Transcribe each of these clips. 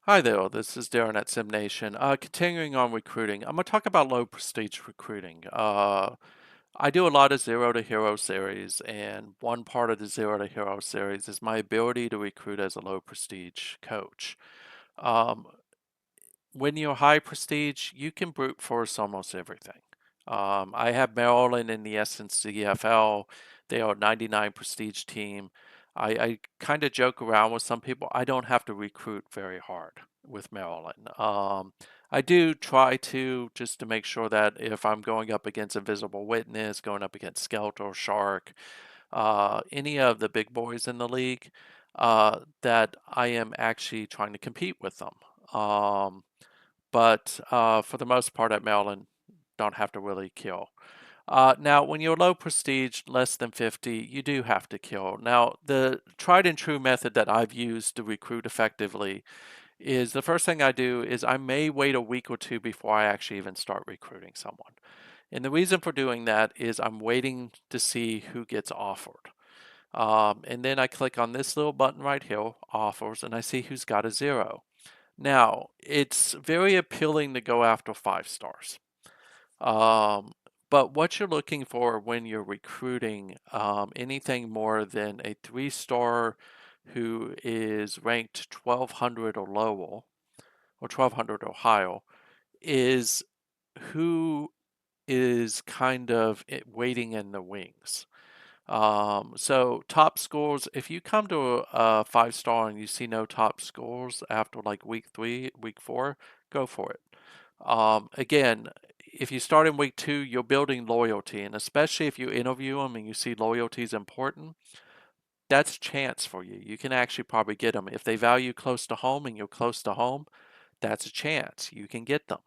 Hi there, this is Darren at SimNation. Continuing on recruiting, I'm going to talk about low prestige recruiting. I do a lot of Zero to Hero series, and one part of the Zero to Hero series is my ability to recruit as a low prestige coach. Um, when you're high prestige, you can brute force almost everything. I have Maryland in the SNCFL. They are a 99 prestige team. I kind of joke around with some people. I don't have to recruit very hard with Maryland. I do try to just to make sure that if I'm going up against Invisible Witness, going up against Skeletor, Shark, any of the big boys in the league, that I am actually trying to compete with them. But for the most part at Maryland, don't have to really kill. Now, when you're low prestige, less than 50, you do have to kill. Now, the tried and true method that I've used to recruit effectively is the first thing I do is I may wait a week or two before I actually even start recruiting someone. And the reason for doing that is I'm waiting to see who gets offered. And then I click on this little button right here, offers, and I see who's got a zero. Now, it's very appealing to go after 5 stars. Um, but what you're looking for when you're recruiting anything more than a 3 star who is ranked 1200 or lower, or 1200 or higher, is who is kind of waiting in the wings. So top scores, if you come to a 5 star and you see no top scores after like week 3, week 4, go for it. Again, if you start in week 2, you're building loyalty, and especially if you interview them and you see loyalty is important, that's chance for you. You can actually probably get them. If they value close to home and you're close to home, that's a chance. You can get them.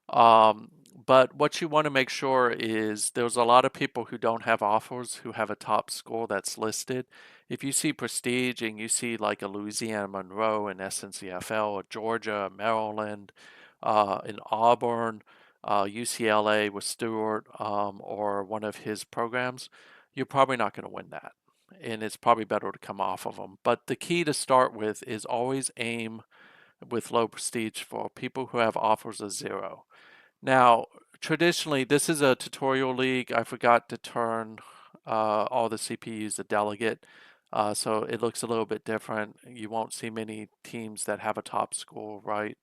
Um, but what you want to make sure is there's a lot of people who don't have offers who have a top score that's listed. If you see Prestige and you see like a Louisiana Monroe in SNCFL, or Georgia, Maryland, in Auburn, UCLA with Stewart, or one of his programs, you're probably not going to win that. And it's probably better to come off of them. But the key to start with is always aim with low prestige for people who have offers of zero. Now, traditionally, this is a tutorial league. I forgot to turn all the CPUs to delegate, so it looks a little bit different. You won't see many teams that have a top score, right?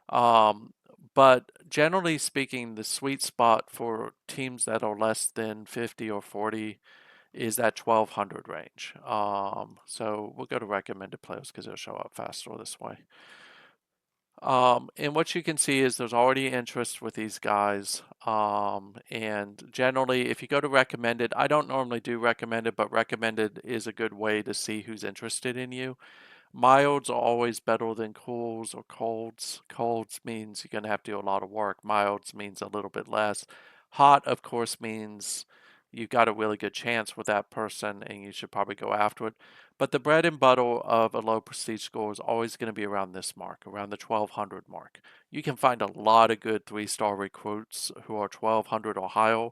Um, but generally speaking, the sweet spot for teams that are less than 50 or 40 is that 1200 range. So we'll go to recommended players because it'll show up faster this way. And what you can see is there's already interest with these guys. And generally, if you go to recommended, I don't normally do recommended, but recommended is a good way to see who's interested in you. Milds are always better than cools or colds. Colds means you're going to have to do a lot of work. Milds means a little bit less. Hot, of course, means you've got a really good chance with that person and you should probably go after it. But the bread and butter of a low prestige score is always going to be around this mark, around the 1200 mark. You can find a lot of good 3 star recruits who are 1200 or higher.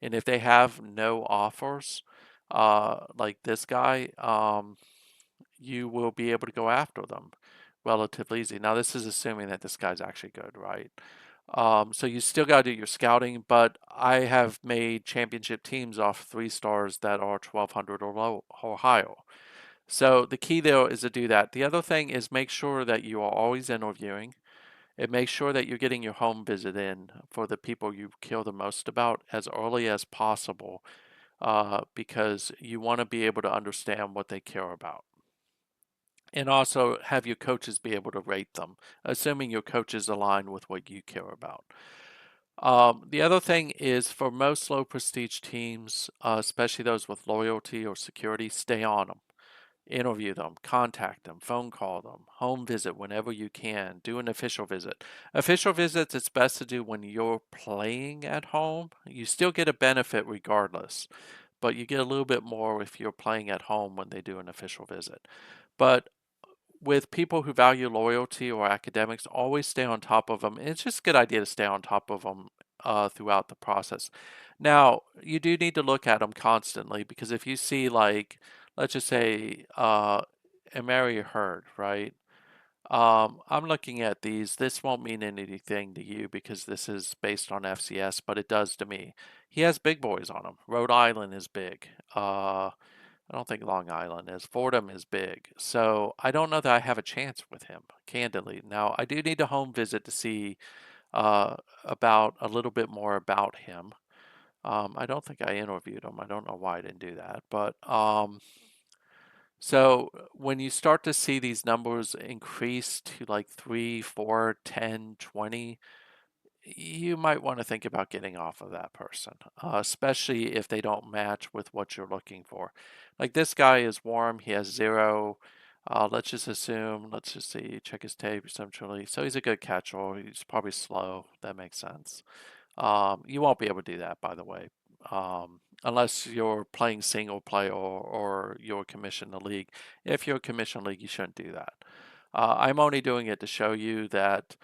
And if they have no offers, like this guy, you will be able to go after them relatively easy. Now, this is assuming that this guy's actually good, right? So you still got to do your scouting, but I have made championship teams off 3 stars that are 1200 or low or higher. So the key there is to do that. The other thing is make sure that you are always interviewing and make sure that you're getting your home visit in for the people you care the most about as early as possible, because you want to be able to understand what they care about. And also have your coaches be able to rate them, assuming your coaches align with what you care about. The other thing is for most low prestige teams, especially those with loyalty or security, stay on them. Interview them, contact them, phone call them, home visit whenever you can, do an official visit. Official visits, it's best to do when you're playing at home. You still get a benefit regardless, but you get a little bit more if you're playing at home when they do an official visit. But with people who value loyalty or academics, always stay on top of them. And it's just a good idea to stay on top of them throughout the process. Now, you do need to look at them constantly because if you see, like, let's just say, Emery Hurd, right? I'm looking at these. This won't mean anything to you because this is based on FCS, but it does to me. He has big boys on him. Rhode Island is big. I don't think Long Island is. Fordham is big. So I don't know that I have a chance with him, candidly. Now, I do need a home visit to see uh, about a little bit more about him. I don't think I interviewed him. I don't know why I didn't do that. But so when you start to see these numbers increase to like 3, 4, 10, 20, you might want to think about getting off of that person, especially if they don't match with what you're looking for. Like this guy is warm, he has 0. Let's just assume, let's just see, check his tape essentially. So he's a good catcher. He's probably slow. That makes sense. You won't be able to do that, by the way, unless you're playing single player or you're commissioned in the league. If you're commissioned league, you shouldn't do that. I'm only doing it to show you that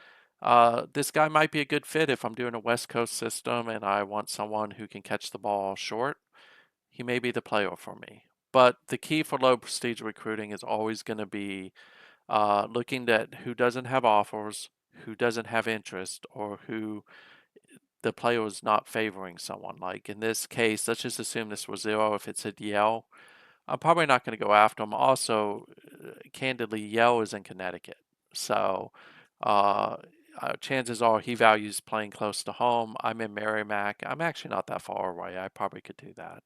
this guy might be a good fit if I'm doing a West Coast system and I want someone who can catch the ball short. He may be the player for me. But the key for low prestige recruiting is always going to be looking at who doesn't have offers, who doesn't have interest, or who the player was not favoring someone. Like in this case, let's just assume this was 0. If it said Yale, I'm probably not going to go after him. Also, candidly, Yale is in Connecticut. So uh, chances are he values playing close to home. I'm in Merrimack. I'm actually not that far away. I probably could do that.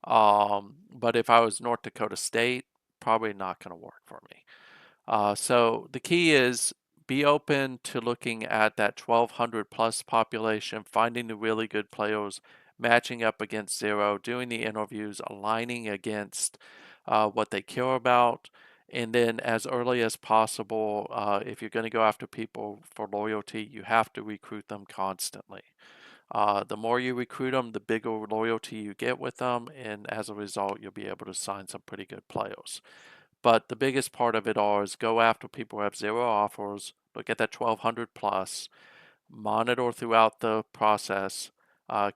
But if I was North Dakota State, probably not going to work for me. So the key is be open to looking at that 1,200 plus population, finding the really good players, matching up against 0, doing the interviews, aligning against what they care about, and then as early as possible, if you're going to go after people for loyalty, you have to recruit them constantly. The more you recruit them, the bigger loyalty you get with them, and as a result, you'll be able to sign some pretty good players. But the biggest part of it all is go after people who have 0 offers, look at that 1,200 plus, monitor throughout the process,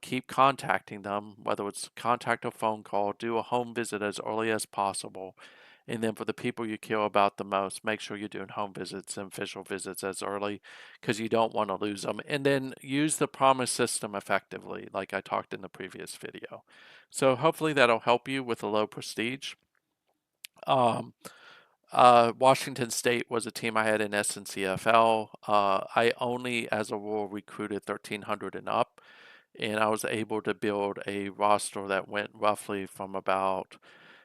keep contacting them, whether it's contact or phone call, do a home visit as early as possible. And then for the people you care about the most, make sure you're doing home visits and official visits as early because you don't want to lose them. And then use the promise system effectively, like I talked in the previous video. So hopefully that'll help you with a low prestige. Um, Washington State was a team I had in SNCFL. I only, as a rule, recruited 1,300 and up, and I was able to build a roster that went roughly from about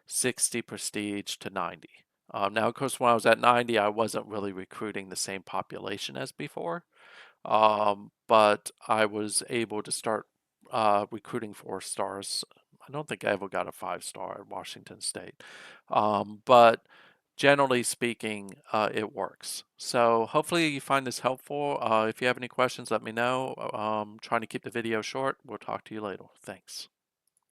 60 prestige to 90. Now, of course, when I was at 90, I wasn't really recruiting the same population as before, but I was able to start recruiting 4 stars. I don't think I ever got a 5 star at Washington State, but generally speaking, it works. So hopefully you find this helpful. If you have any questions, let me know. Trying to keep the video short. We'll talk to you later. Thanks.